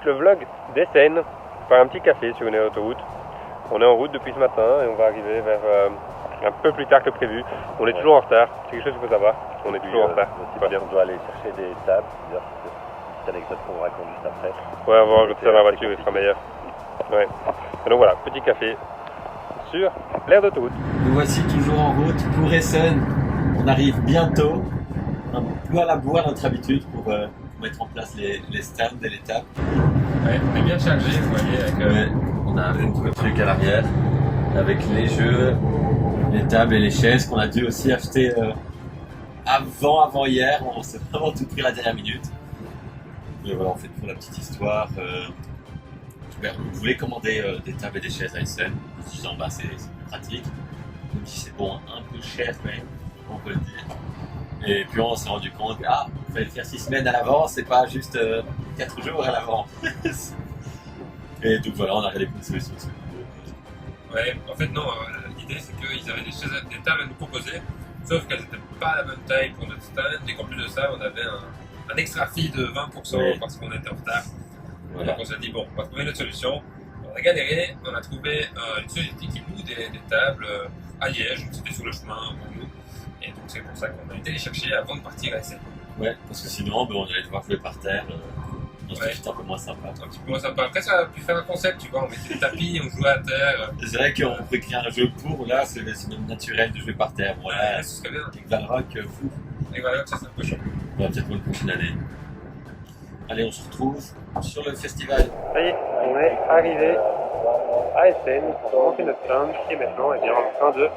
débute le vlog d'Essen par un petit café sur une autoroute. On est en route depuis ce matin et on va arriver vers un peu plus tard que prévu. On est toujours en retard, c'est quelque chose qu'il faut savoir. On est toujours en retard. C'est pas bien. On doit aller chercher des tables. D'ailleurs, c'est une anecdote qu'on raconte juste après. Ouais, on va raconter ça dans la voiture, il sera meilleur. Ouais. Et donc voilà, petit café sur l'aire d'autoroute. Nous voici toujours en route pour Essen. On arrive bientôt. Un peu à la bourre à notre habitude pour mettre en place les stands et les tables. Ouais, on est bien chargé, vous voyez. Avec, Ouais, on a un petit truc à l'arrière avec les jeux, les tables et les chaises qu'on a dû aussi acheter avant hier. On s'est vraiment tout pris à la dernière minute. Mais voilà, en fait, pour la petite histoire, on voulait commander des tables et des chaises à Essen. En se disant, bah, c'est plus pratique. Même si c'est bon, un peu cher, mais on peut le dire. Et puis on s'est rendu compte qu'il fallait le faire 6 semaines à l'avance, c'est pas juste 4 jours à l'avance. Et donc voilà, on a regardé une solution. ouais, en fait, non, l'idée c'est qu'ils avaient des tables à nous proposer, sauf qu'elles n'étaient pas à la bonne taille pour notre stand, et qu'en plus de ça, on avait un extra fee de 20% Oui. parce qu'on était en retard. Voilà. Donc on s'est dit, bon, on va trouver une autre solution. On a galéré, on a trouvé une société qui loue des tables à Liège, donc c'était sur le chemin pour nous. Et donc c'est pour ça qu'on a été les chercher avant de partir à Essen. Ouais, parce que sinon, on allait devoir jouer par terre. Donc Ouais. c'était un peu moins sympa. Un petit peu moins sympa. Après, ça a pu faire un concept, tu vois, on mettait des tapis, on jouait à terre. C'est vrai qu'on peut créer un jeu pour, là, c'est même naturel de jouer par terre. Voilà, Ouais, ce serait bien. avec Valrock, fou. Et voilà, ça c'est un peu chaud. On va peut-être pour une prochaine année. Allez, on se retrouve sur le festival. Ça y est, on est arrivé à Essen, on a monté notre stand et maintenant on est en train de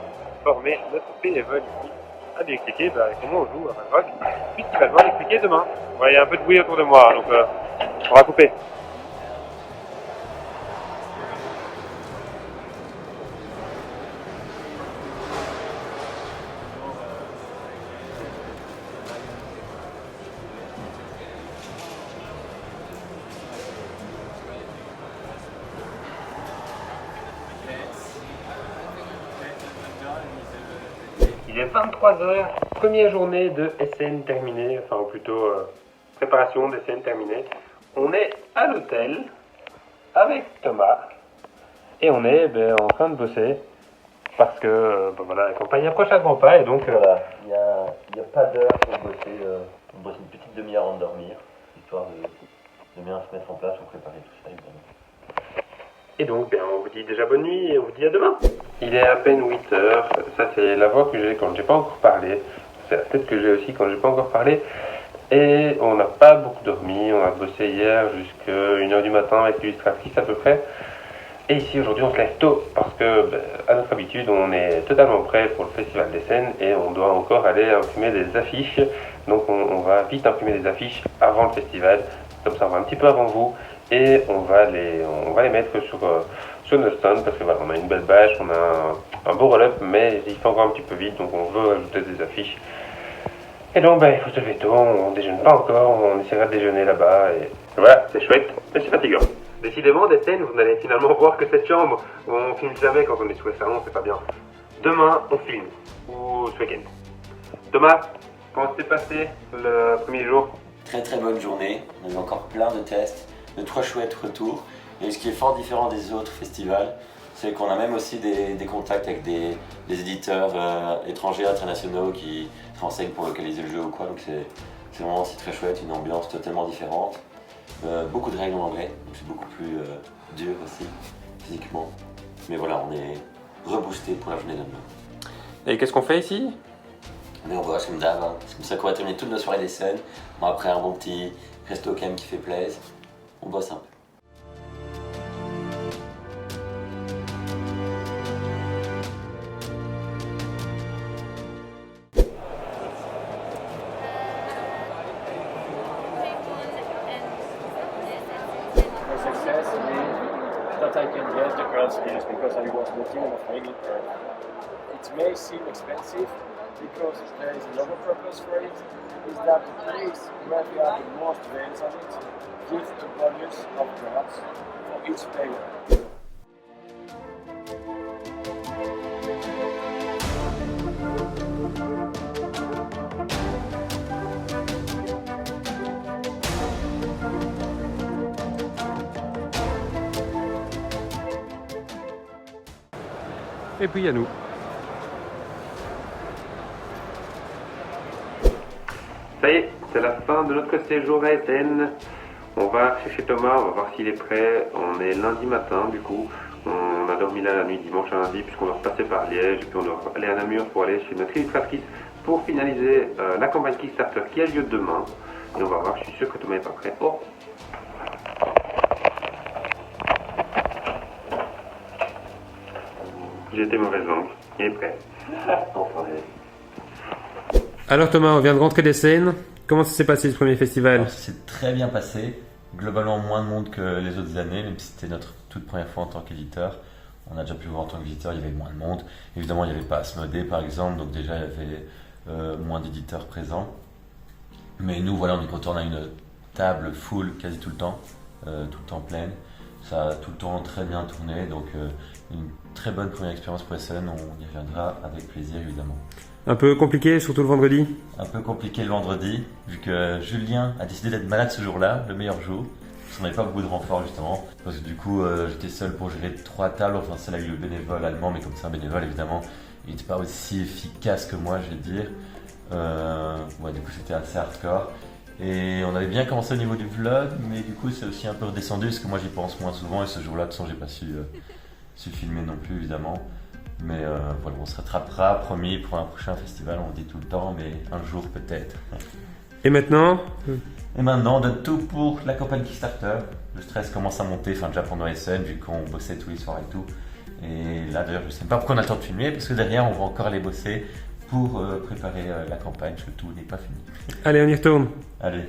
former notre bénévole ici à lui expliquer comment on joue à Valrock, puisqu'il va devoir l'expliquer demain. Ouais, il y a un peu de bruit autour de moi, donc on va couper. Il est 23h, première journée de SN terminée, enfin ou plutôt préparation d'SN terminée. On est à l'hôtel avec Thomas et on est en train de bosser parce que voilà, la campagne approche à grands pas et donc Voilà, il n'y a pas d'heure pour bosser. On bosse une petite demi-heure avant de dormir, histoire de bien se mettre en place pour préparer tout ça, évidemment. et donc on vous dit déjà bonne nuit et on vous dit à demain. Il est à peine 8h, ça c'est la voix que j'ai quand j'ai pas encore parlé, c'est la tête que j'ai aussi quand j'ai pas encore parlé. Et on n'a pas beaucoup dormi, on a bossé hier jusqu'à 1h du matin avec l'illustratrice à peu près. Et ici aujourd'hui on se lève tôt parce que à notre habitude on est totalement prêt pour le festival d'Essen et on doit encore aller imprimer des affiches. Donc on va vite imprimer des affiches avant le festival, comme ça on va un petit peu avant vous et on va les mettre sur nos stands parce que voilà, on a une belle bâche, on a un beau roll-up mais il fait encore un petit peu vite donc on veut ajouter des affiches. Et donc il faut se lever tôt, on déjeune pas encore, on essaiera de déjeuner là-bas et voilà, c'est chouette, mais c'est fatigant. Décidément, des scènes, vous n'allez finalement voir que cette chambre où on filme jamais quand on est sous le salon, c'est pas bien. Demain, on filme, ou ce week-end. Thomas, comment s'est passé le premier jour? Très très bonne journée. On a eu encore plein de tests, de 3 chouettes retours. Et ce qui est fort différent des autres festivals, c'est qu'on a même aussi des contacts avec des éditeurs étrangers, internationaux qui se renseignent pour localiser le jeu ou quoi. Donc c'est vraiment aussi très chouette, une ambiance totalement différente. Beaucoup de règles en anglais, donc c'est beaucoup plus dur aussi, physiquement. Mais voilà, on est reboosté pour la journée de demain. Et qu'est-ce qu'on fait ici? Mais on bosse comme d'hab, hein. C'est comme ça qu'on va terminer toutes nos soirées des scènes. Bon, après un bon petit resto quand même qui fait plaisir, on bosse un peu. For success that I can get the crowd space because I was working on a final curve. It may seem expensive because there is another purpose for it, is that the place where we have the most events on it gives a bonus of cards for each player. Et puis il y a nous. Ça y est, c'est la fin de notre séjour à Essen. On va chercher Thomas, on va voir s'il est prêt. On est lundi matin du coup. On a dormi là la nuit dimanche à lundi puisqu'on doit repasser par Liège et puis on doit aller à Namur pour aller chez notre illustratrice pour finaliser la campagne Kickstarter qui a lieu demain. Et on va voir, je suis sûr que Thomas n'est pas prêt. Oh. J'ai été mauvaise langue. Il est prêt. Enfin, Alors Thomas, on vient de rentrer d'Essen. Comment ça s'est passé ce premier festival? Alors, c'est très bien passé. Globalement, moins de monde que les autres années, même si c'était notre toute première fois en tant qu'éditeur. On a déjà pu voir en tant qu'éditeur, il y avait moins de monde. Évidemment, il n'y avait pas Asmodée par exemple, donc déjà il y avait moins d'éditeurs présents. Mais nous, voilà, on y retourne à une table full quasi tout le temps pleine. Ça a tout le temps très bien tourné, donc une très bonne première expérience pour Essen. On y reviendra avec plaisir évidemment. Un peu compliqué, surtout le vendredi? Un peu compliqué le vendredi, vu que Julien a décidé d'être malade ce jour-là, le meilleur jour. Parce qu'on n'avait pas beaucoup de renfort justement. Parce que du coup, j'étais seul pour gérer 3 tables, enfin celle avec le bénévole allemand, mais comme c'est un bénévole évidemment, il n'était pas aussi efficace que moi, je vais dire. Ouais, du coup c'était assez hardcore. Et on avait bien commencé au niveau du vlog, mais du coup c'est aussi un peu redescendu parce que moi j'y pense moins souvent et ce jour-là de toute façon j'ai pas su filmer non plus évidemment. Mais voilà, on se rattrapera, promis, pour un prochain festival, on le dit tout le temps, mais un jour peut-être. Et maintenant? Et maintenant, on donne tout pour la campagne Kickstarter. Le stress commence à monter, enfin déjà pendant Essen, vu qu'on bossait tous les soirs et tout. Et là d'ailleurs, je sais pas pourquoi on a le temps de filmer, parce que derrière, on va encore aller bosser pour préparer la campagne, parce que tout n'est pas fini. Allez, on y retourne. Allez.